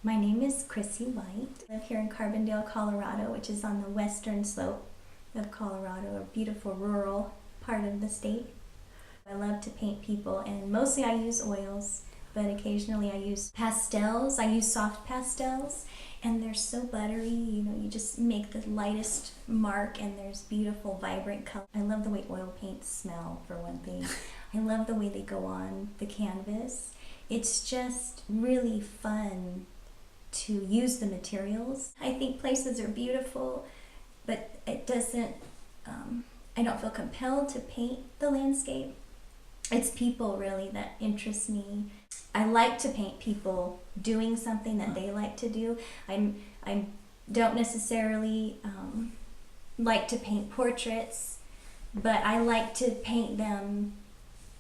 My name is Chrissy White. I live here in Carbondale, Colorado, which is on the western slope of Colorado, a beautiful rural part of the state. I love to paint people, and mostly I use oils, but occasionally I use pastels. I use soft pastels, and they're so buttery. You just make the lightest mark, and there's beautiful, vibrant color. I love the way oil paints smell, for one thing. I love the way they go on the canvas. It's just really fun to use the materials. I think places are beautiful, but it doesn't, I don't feel compelled to paint the landscape. It's people really that interest me. I like to paint people doing something that they like to do. I don't necessarily like to paint portraits, but I like to paint them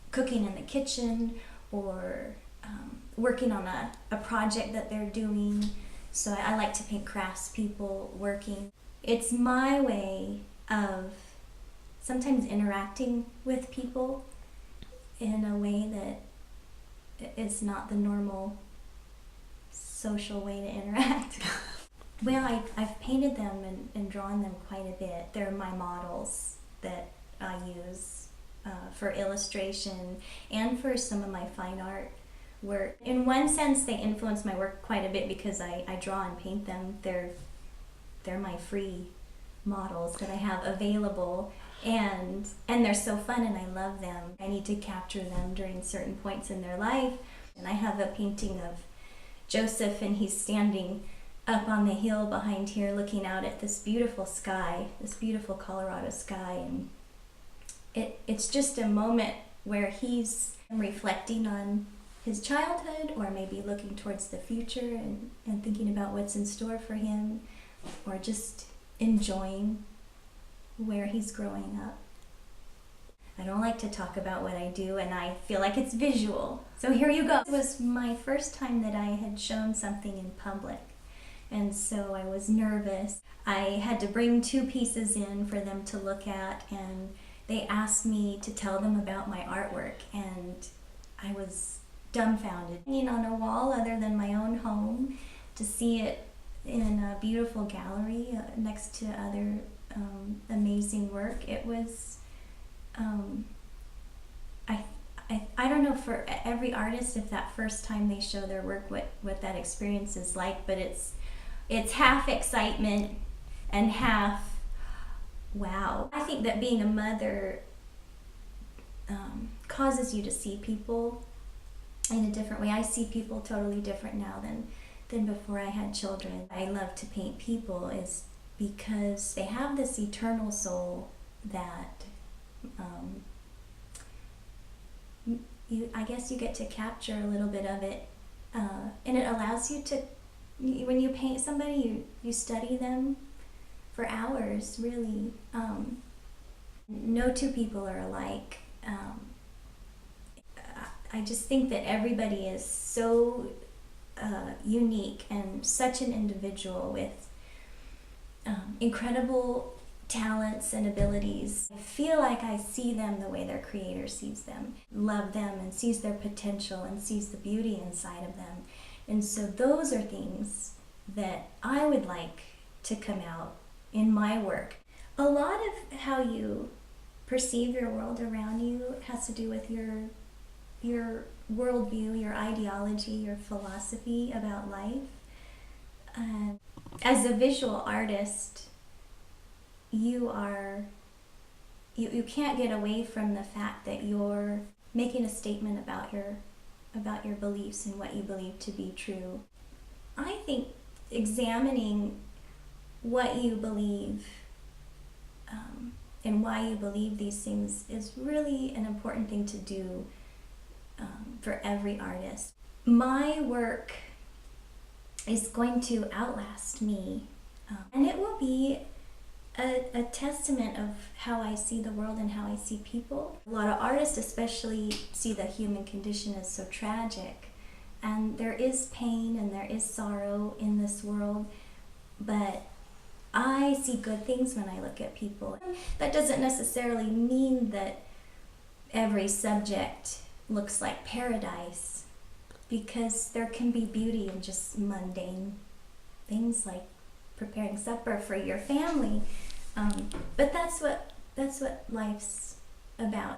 cooking in the kitchen or working on a project that they're doing. So I like to paint craftspeople working. It's my way of sometimes interacting with people in a way that is not the normal social way to interact. Well, I've painted them and drawn them quite a bit. They're my models that I use for illustration and for some of my fine art work. In one sense, they influence my work quite a bit because I draw and paint them. They're my free models that I have available, and they're so fun and I love them. I need to capture them during certain points in their life. And I have a painting of Joseph, and he's standing up on the hill behind here looking out at this beautiful sky, this beautiful Colorado sky, and it's just a moment where he's reflecting on his childhood, or maybe looking towards the future and thinking about what's in store for him, or just enjoying where he's growing up. I don't like to talk about what I do, and I feel like it's visual. So here you go. It was my first time that I had shown something in public, and so I was nervous. I had to bring 2 pieces in for them to look at, and they asked me to tell them about my artwork, and I was dumbfounded. Hanging on a wall other than my own home, to see it in a beautiful gallery next to other amazing work. It was, I don't know for every artist if that first time they show their work what that experience is like, but it's half excitement and half wow. I think that being a mother causes you to see people in a different way. I see people totally different now than before I had children. I love to paint people is because they have this eternal soul that I guess you get to capture a little bit of it, and it allows you to, when you paint somebody, you study them for hours, really. No 2 people are alike. I just think that everybody is so unique and such an individual with incredible talents and abilities. I feel like I see them the way their creator sees them, love them, and sees their potential and sees the beauty inside of them. And so those are things that I would like to come out in my work. A lot of how you perceive your world around you has to do with your worldview, your ideology, your philosophy about life. As a visual artist, you can't get away from the fact that you're making a statement about your beliefs and what you believe to be true. I think examining what you believe and why you believe these things is really an important thing to do for every artist. My work is going to outlast me, and it will be a testament of how I see the world and how I see people. A lot of artists especially see the human condition as so tragic, and there is pain and there is sorrow in this world, but I see good things when I look at people. That doesn't necessarily mean that every subject looks like paradise, because there can be beauty in just mundane things like preparing supper for your family. But that's what life's about.